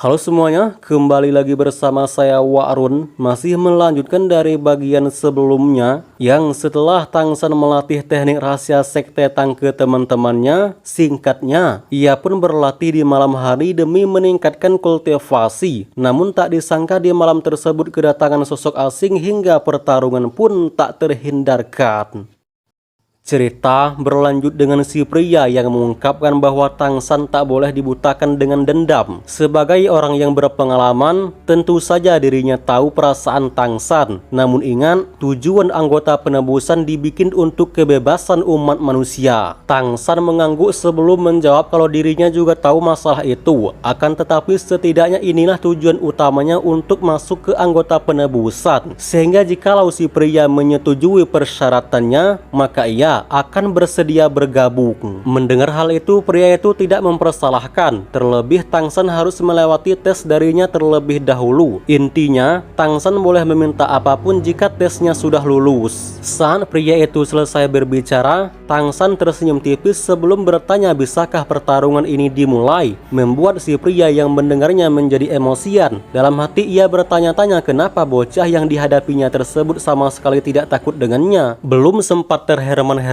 Halo semuanya, kembali lagi bersama saya Wa'run, masih melanjutkan dari bagian sebelumnya yang setelah Tangsan melatih teknik rahasia sekte Tang ke teman-temannya, singkatnya, ia pun berlatih di malam hari demi meningkatkan kultivasi. Namun tak disangka di malam tersebut kedatangan sosok asing hingga pertarungan pun tak terhindarkan. Cerita berlanjut dengan si pria yang mengungkapkan bahwa Tangsan tak boleh dibutakan dengan dendam. Sebagai orang yang berpengalaman, tentu saja dirinya tahu perasaan Tangsan. Namun ingat, tujuan anggota penebusan dibikin untuk kebebasan umat manusia. Tangsan mengangguk sebelum menjawab kalau dirinya juga tahu masalah itu. Akan tetapi setidaknya inilah tujuan utamanya untuk masuk ke anggota penebusan. Sehingga jikalau si pria menyetujui persyaratannya, maka ia akan bersedia bergabung. Mendengar hal itu, pria itu tidak mempersalahkan. Terlebih Tangsan harus melewati tes darinya terlebih dahulu. Intinya, Tangsan boleh meminta apapun jika tesnya sudah lulus. Saat pria itu selesai berbicara, Tangsan tersenyum tipis sebelum bertanya bisakah pertarungan ini dimulai. Membuat si pria yang mendengarnya menjadi emosian. Dalam hati ia bertanya-tanya kenapa bocah yang dihadapinya tersebut sama sekali tidak takut dengannya. Belum sempat terheran-heran,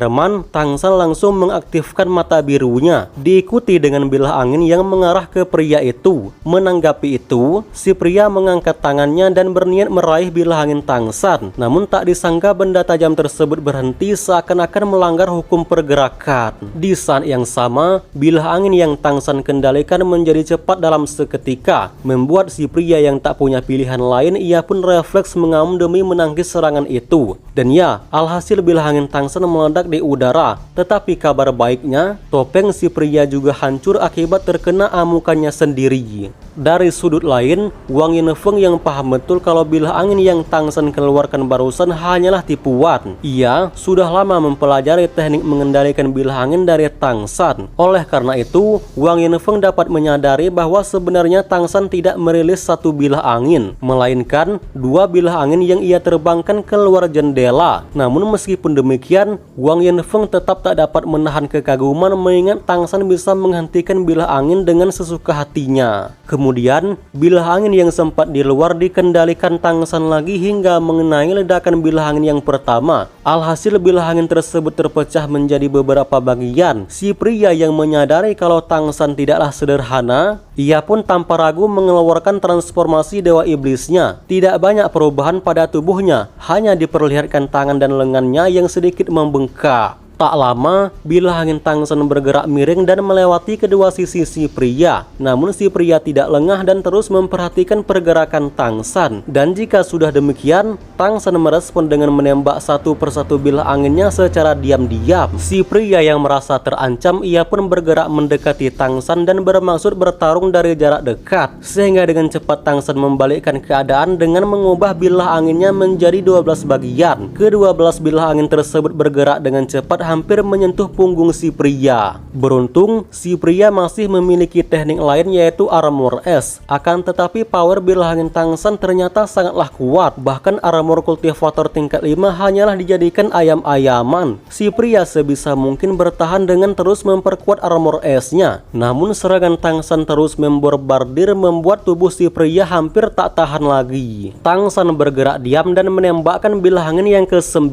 Tangsan langsung mengaktifkan mata birunya, diikuti dengan bilah angin yang mengarah ke pria itu. Menanggapi itu, si pria mengangkat tangannya dan berniat meraih bilah angin Tangsan. Namun tak disangka benda tajam tersebut berhenti seakan-akan melanggar hukum pergerakan. Di saat yang sama, bilah angin yang Tangsan kendalikan menjadi cepat dalam seketika, membuat si pria yang tak punya pilihan lain ia pun refleks mengaum demi menangkis serangan itu. Dan ya, alhasil bilah angin Tangsan meledak di udara. Tetapi kabar baiknya, topeng si pria juga hancur akibat terkena amukannya sendiri. Dari sudut lain, Wang Yinfeng yang paham betul kalau bilah angin yang Tangsan keluarkan barusan hanyalah tipuan. Ia sudah lama mempelajari teknik mengendalikan bilah angin dari Tangsan. Oleh karena itu, Wang Yinfeng dapat menyadari bahwa sebenarnya Tangsan tidak merilis satu bilah angin, melainkan dua bilah angin yang ia terbangkan keluar jendela. Namun meskipun demikian, Wang Yinfeng tetap tak dapat menahan kekaguman mengingat Tangsan bisa menghentikan bilah angin dengan sesuka hatinya. Kemudian, bilah angin yang sempat di luar dikendalikan Tangsan lagi hingga mengenai ledakan bilah angin yang pertama. Alhasil bilah angin tersebut terpecah menjadi beberapa bagian. Si pria yang menyadari kalau Tangsan tidaklah sederhana, ia pun tanpa ragu mengeluarkan transformasi dewa iblisnya. Tidak banyak perubahan pada tubuhnya, hanya diperlihatkan tangan dan lengannya yang sedikit membengkak. Tak lama, bilah angin Tangsan bergerak miring dan melewati kedua sisi si pria. Namun si pria tidak lengah dan terus memperhatikan pergerakan Tangsan. Dan jika sudah demikian, Tangsan merespon dengan menembak satu persatu bilah anginnya secara diam-diam. Si pria yang merasa terancam, ia pun bergerak mendekati Tangsan dan bermaksud bertarung dari jarak dekat. Sehingga dengan cepat Tangsan membalikkan keadaan dengan mengubah bilah anginnya menjadi 12 bagian. Ke-12 bilah angin tersebut bergerak dengan cepat hampir menyentuh punggung si pria. Beruntung, si pria masih memiliki teknik lain yaitu Armor S. Akan tetapi power bilah angin Tangsan ternyata sangatlah kuat. Bahkan armor kultivator tingkat 5 hanyalah dijadikan ayam-ayaman. Si pria sebisa mungkin bertahan dengan terus memperkuat armor S-nya. Namun serangan Tangsan terus membombardir membuat tubuh si pria hampir tak tahan lagi. Tangsan bergerak diam dan menembakkan bilah angin yang ke-9.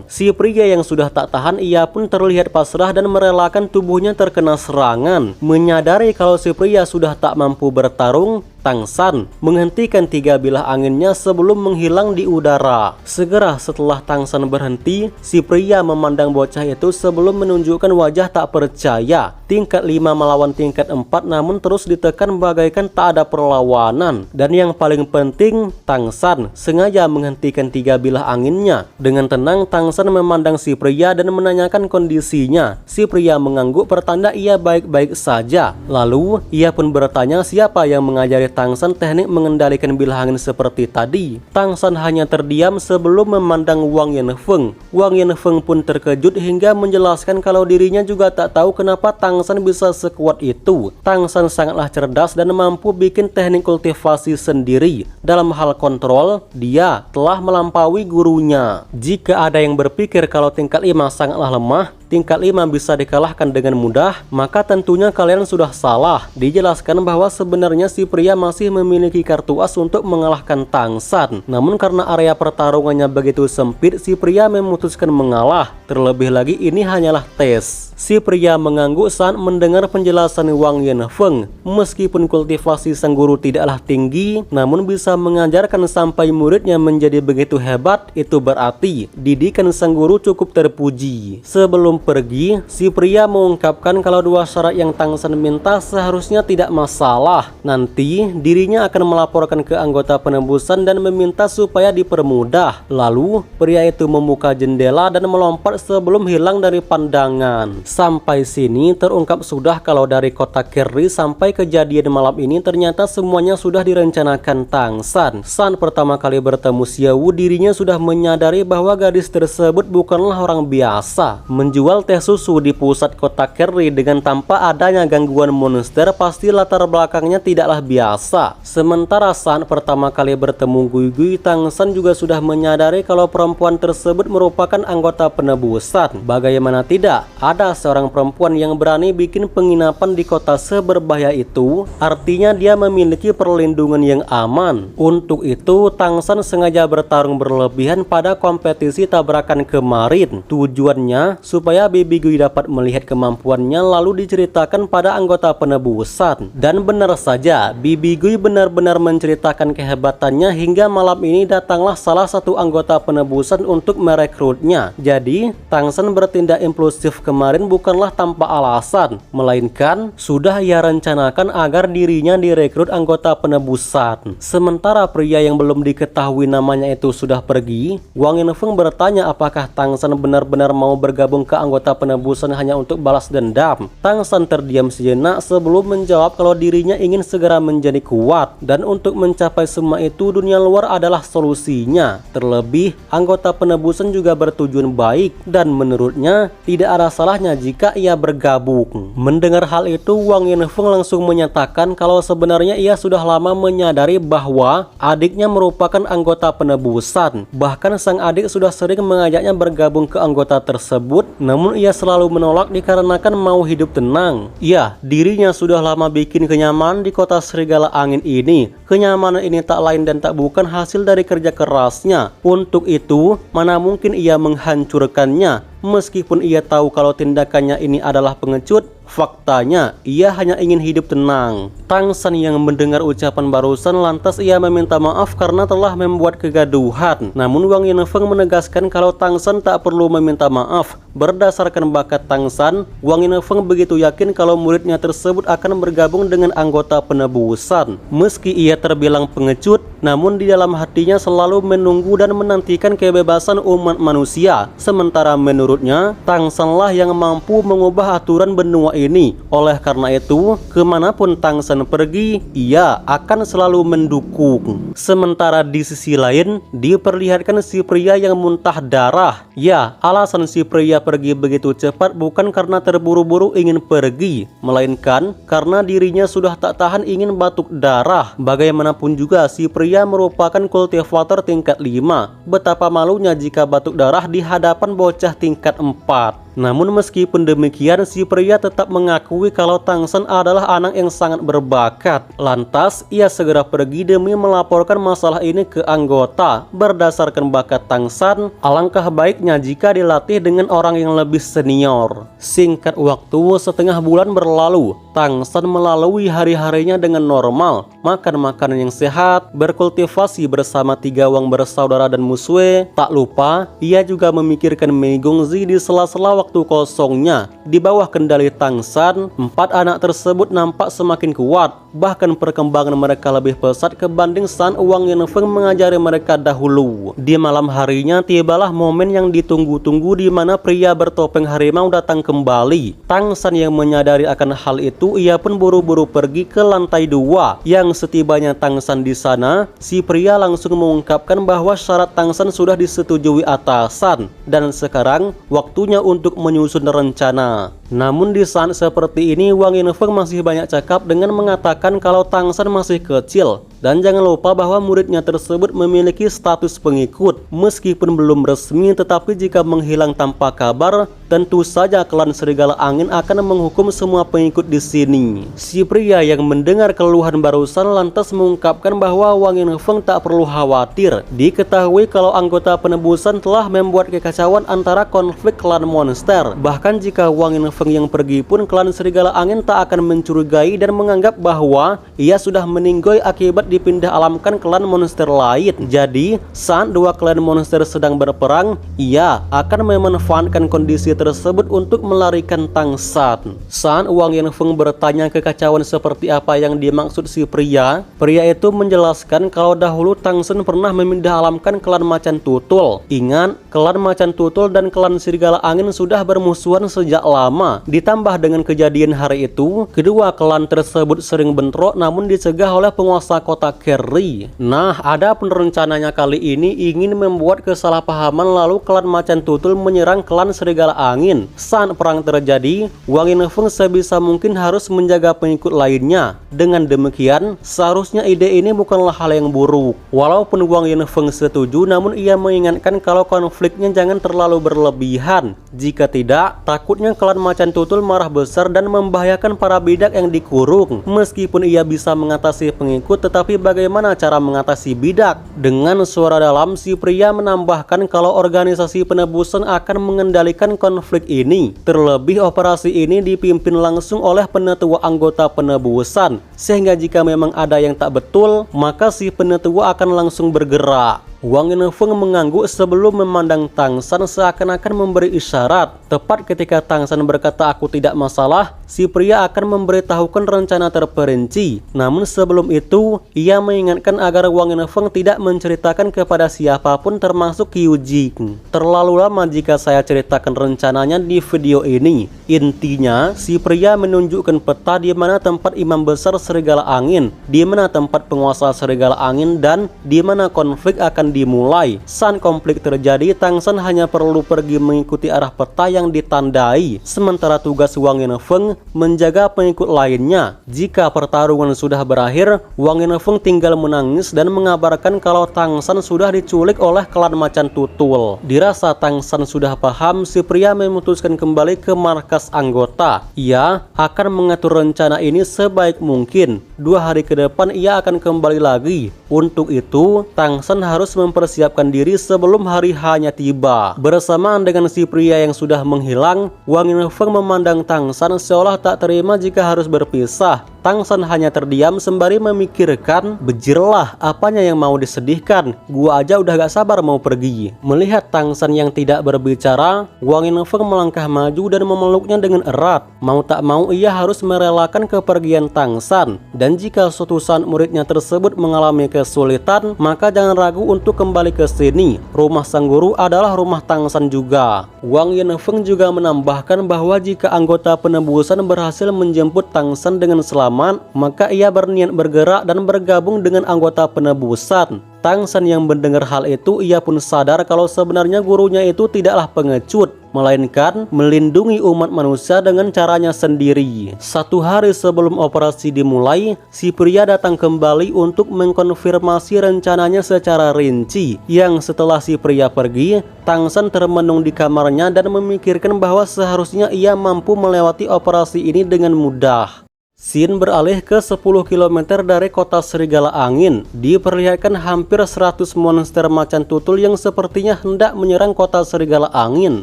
Si pria yang sudah tak tahan ia pun terlihat pasrah dan merelakan tubuhnya terkena serangan. Menyadari kalau si pria sudah tak mampu bertarung, Tangsan menghentikan 3 bilah anginnya sebelum menghilang di udara. Segera setelah Tangsan berhenti, si pria memandang bocah itu sebelum menunjukkan wajah tak percaya. Tingkat 5 melawan tingkat 4 namun terus ditekan bagaikan tak ada perlawanan. Dan yang paling penting, Tangsan sengaja menghentikan 3 bilah anginnya. Dengan tenang Tangsan memandang si pria dan menanyakan kondisinya. Si pria mengangguk pertanda ia baik-baik saja. Lalu ia pun bertanya siapa yang mengajari Tangsan teknik mengendalikan bilah angin seperti tadi. Tangsan hanya terdiam sebelum memandang Wang Yinfeng. Wang Yinfeng pun terkejut hingga menjelaskan kalau dirinya juga tak tahu kenapa Tangsan bisa sekuat itu. Tangsan sangatlah cerdas dan mampu bikin teknik kultivasi sendiri. Dalam hal kontrol, dia telah melampaui gurunya. Jika ada yang berpikir kalau tingkat 5 sangatlah lemah, tingkat 5 bisa dikalahkan dengan mudah, maka tentunya kalian sudah salah. Dijelaskan bahwa sebenarnya si pria masih memiliki kartu as untuk mengalahkan Tang San. Namun karena area pertarungannya begitu sempit, si pria memutuskan mengalah. Terlebih lagi ini hanyalah tes. Si pria mengangguk saat mendengar penjelasan Wang Yanfeng. Meskipun kultivasi sang guru tidaklah tinggi, namun bisa mengajarkan sampai muridnya menjadi begitu hebat, itu berarti didikan sang guru cukup terpuji. Sebelum pergi, si pria mengungkapkan kalau dua syarat yang Tang San minta seharusnya tidak masalah. Nanti dirinya akan melaporkan ke anggota penebusan dan meminta supaya dipermudah. Lalu pria itu membuka jendela dan melompat sebelum hilang dari pandangan. Sampai sini terungkap sudah kalau dari kota Kerry sampai kejadian malam ini ternyata semuanya sudah direncanakan Tang San. Saat pertama kali bertemu Xiaowu, dirinya sudah menyadari bahwa gadis tersebut bukanlah orang biasa. Menjual teh susu di pusat kota Kerry dengan tanpa adanya gangguan monster pasti latar belakangnya tidaklah biasa. Sementara saat pertama kali bertemu Gui Gui, Tang San juga sudah menyadari kalau perempuan tersebut merupakan anggota penebusan. Bagaimana tidak, ada seorang perempuan yang berani bikin penginapan di kota seberbahaya itu, artinya dia memiliki perlindungan yang aman. Untuk itu, Tang San sengaja bertarung berlebihan pada kompetisi tabrakan kemarin. Tujuannya supaya Baby Gui dapat melihat kemampuannya lalu diceritakan pada anggota penebusan. Dan benar saja, Baby Gui benar-benar menceritakan kehebatannya hingga malam ini datanglah salah satu anggota penebusan untuk merekrutnya. Jadi, Tang San bertindak impulsif kemarin bukanlah tanpa alasan, melainkan sudah ia rencanakan agar dirinya direkrut anggota penebusan. Sementara pria yang belum diketahui namanya itu sudah pergi, Wang Yanfeng bertanya apakah Tang San benar-benar mau bergabung ke anggota penebusan hanya untuk balas dendam. Tang San terdiam sejenak sebelum menjawab kalau dirinya ingin segera menjadi kuat, dan untuk mencapai semua itu dunia luar adalah solusinya. Terlebih, anggota penebusan juga bertujuan baik, dan menurutnya tidak ada salahnya jika ia bergabung. Mendengar hal itu, Wang Yanfeng langsung menyatakan kalau sebenarnya ia sudah lama menyadari bahwa adiknya merupakan anggota penebusan. Bahkan sang adik sudah sering mengajaknya bergabung ke anggota tersebut, namun ia selalu menolak dikarenakan mau hidup tenang. Ya, dirinya sudah lama bikin kenyamanan di kota Serigala Angin ini. Kenyamanan ini tak lain dan tak bukan hasil dari kerja kerasnya. Untuk itu, mana mungkin ia menghancurkannya. Meskipun ia tahu kalau tindakannya ini adalah pengecut, faktanya ia hanya ingin hidup tenang. Tang San yang mendengar ucapan barusan lantas ia meminta maaf karena telah membuat kegaduhan. Namun Wang Yanfeng menegaskan kalau Tang San tak perlu meminta maaf. Berdasarkan bakat Tang San, Wang Yanfeng begitu yakin kalau muridnya tersebut akan bergabung dengan anggota penebusan. Meski ia terbilang pengecut, namun di dalam hatinya selalu menunggu dan menantikan kebebasan umat manusia. Sementara menurutnya, Tang San lah yang mampu mengubah aturan benua ini. Oleh karena itu, kemanapun Tang San pergi, ia akan selalu mendukung. Sementara di sisi lain, diperlihatkan si pria yang muntah darah. Ya, alasan si pria pergi begitu cepat bukan karena terburu-buru ingin pergi, melainkan karena dirinya sudah tak tahan ingin batuk darah. Bagaimanapun juga, si pria merupakan kultivator tingkat 5. Betapa malunya jika batuk darah di hadapan bocah tingkat 4. Namun meskipun demikian, si pria tetap mengakui kalau Tang San adalah anak yang sangat berbakat. Lantas, ia segera pergi demi melaporkan masalah ini ke anggota. Berdasarkan bakat Tang San, alangkah baiknya jika dilatih dengan orang yang lebih senior. Singkat waktu, setengah bulan berlalu. Tang San melalui hari-harinya dengan normal, makan makanan yang sehat, berkultivasi bersama 3 Wang bersaudara dan Musue. Tak lupa, ia juga memikirkan Mei Gongzi di sela-sela waktu kosongnya. Di bawah kendali Tang San, 4 anak tersebut nampak semakin kuat. Bahkan perkembangan mereka lebih pesat kebanding saat Wang Yanfeng mengajari mereka dahulu. Di malam harinya tibalah momen yang ditunggu-tunggu di mana pria bertopeng harimau datang kembali. Tang San yang menyadari akan hal itu, ia pun buru-buru pergi ke lantai 2. Yang setibanya Tang San di sana, si pria langsung mengungkapkan bahwa syarat Tang San sudah disetujui atasan dan sekarang waktunya untuk menyusun rencana. Namun di saat seperti ini Wang Yinfeng masih banyak cakap dengan mengatakan kalau Tang San masih kecil. Dan jangan lupa bahwa muridnya tersebut memiliki status pengikut. Meskipun belum resmi, tetapi jika menghilang tanpa kabar, tentu saja klan Serigala Angin akan menghukum semua pengikut di sini. Si pria yang mendengar keluhan barusan lantas mengungkapkan bahwa Wang Yinfeng tak perlu khawatir. Diketahui kalau anggota penebusan telah membuat kekacauan antara konflik klan monster. Bahkan jika Wang Yinfeng yang pergi pun, klan Serigala Angin tak akan mencurigai dan menganggap bahwa ia sudah meninggoy akibat dipindah alamkan klan monster lain. Jadi saat dua klan monster sedang berperang, ia akan memanfaatkan kondisi tersebut untuk melarikan Tang San. Saat Wang Yinfeng bertanya kekacauan seperti apa yang dimaksud si pria itu menjelaskan kalau dahulu Tang San pernah memindah alamkan klan Macan Tutul. Ingat, klan Macan Tutul dan klan Serigala Angin sudah bermusuhan sejak lama. Ditambah dengan kejadian hari itu, kedua klan tersebut sering bentrok namun dicegah oleh penguasa kota Kerry. Nah, ada pun rencananya kali ini ingin membuat kesalahpahaman lalu klan Macan Tutul menyerang klan Serigala Angin. Saat perang terjadi, Wang Yinfeng sebisa mungkin harus menjaga pengikut lainnya. Dengan demikian, seharusnya ide ini bukanlah hal yang buruk. Walaupun Wang Yinfeng setuju, namun ia mengingatkan kalau konfliknya jangan terlalu berlebihan. Jika tidak, takutnya klan Macan Tutul marah besar dan membahayakan para bidak yang dikurung. Meskipun ia bisa mengatasi pengikut, tetapi bagaimana cara mengatasi bidak? Dengan suara dalam, si pria menambahkan kalau organisasi penebusan akan mengendalikan konflik ini. Terlebih operasi ini dipimpin langsung oleh penetua anggota penebusan, sehingga jika memang ada yang tak betul, maka si penetua akan langsung bergerak. Wang Yinfeng mengangguk sebelum memandang Tang San seakan-akan memberi isyarat. Tepat ketika Tang San berkata aku tidak masalah, si pria akan memberitahukan rencana terperinci. Namun sebelum itu, ia mengingatkan agar Wang Yinfeng tidak menceritakan kepada siapapun termasuk Qiu Jing. Terlalu lama jika saya ceritakan rencananya di video ini. Intinya, si pria menunjukkan peta di mana tempat imam besar Serigala Angin, di mana tempat penguasa Serigala Angin, dan di mana konflik akan dimulai. Saat konflik terjadi, Tang San hanya perlu pergi mengikuti arah peta yang ditandai, sementara tugas Wang Yinfeng menjaga pengikut lainnya. Jika pertarungan sudah berakhir, Wang Yinfeng tinggal menangis dan mengabarkan kalau Tang San sudah diculik oleh klan Macan Tutul. Dirasa Tang San sudah paham, si pria memutuskan kembali ke markas anggota. Ia akan mengatur rencana ini sebaik mungkin. 2 hari ke depan ia akan kembali lagi. Untuk itu, Tang San harus mempersiapkan diri sebelum hari H-nya tiba. Bersamaan dengan si pria yang sudah menghilang, Wang Yinfeng memandang Tang San seolah tak terima jika harus berpisah. Tang San hanya terdiam sembari memikirkan, bejirlah, apanya yang mau disedihkan? Gua aja udah gak sabar mau pergi. Melihat Tang San yang tidak berbicara, Wang Yinfeng melangkah maju dan memeluknya dengan erat. Mau tak mau ia harus merelakan kepergian Tang San. Dan jika suatu saat muridnya tersebut mengalami kesulitan, maka jangan ragu untuk kembali ke sini. Rumah sang guru adalah rumah Tang San juga. Wang Yinfeng juga menambahkan bahwa jika anggota penebusan berhasil menjemput Tang San dengan selamat, maka ia berniat bergerak dan bergabung dengan anggota penebusan. Tang San yang mendengar hal itu, ia pun sadar kalau sebenarnya gurunya itu tidaklah pengecut, melainkan melindungi umat manusia dengan caranya sendiri. 1 hari sebelum operasi dimulai, si pria datang kembali untuk mengkonfirmasi rencananya secara rinci. Yang setelah si pria pergi, Tang San termenung di kamarnya dan memikirkan bahwa seharusnya ia mampu melewati operasi ini dengan mudah. Scene beralih ke 10 km dari kota Serigala Angin. Diperlihatkan hampir 100 monster Macan Tutul yang sepertinya hendak menyerang kota Serigala Angin.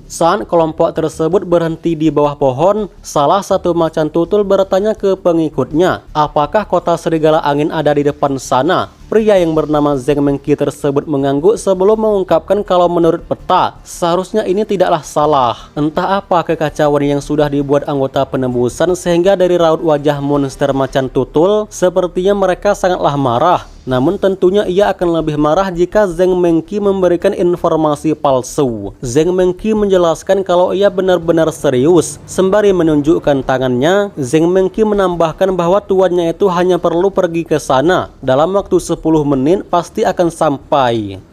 Saat kelompok tersebut berhenti di bawah pohon, salah satu Macan Tutul bertanya ke pengikutnya, apakah kota Serigala Angin ada di depan sana? Pria yang bernama Zheng Mengqi tersebut mengangguk sebelum mengungkapkan kalau menurut peta, seharusnya ini tidaklah salah. Entah apa kekacauan yang sudah dibuat anggota penebusan sehingga dari raut wajah monster Macan Tutul, sepertinya mereka sangatlah marah. Namun tentunya ia akan lebih marah jika Zheng Mengqi memberikan informasi palsu. Zheng Mengqi menjelaskan kalau ia benar-benar serius. Sembari menunjukkan tangannya, Zheng Mengqi menambahkan bahwa tuannya itu hanya perlu pergi ke sana. Dalam waktu 10 menit pasti akan sampai.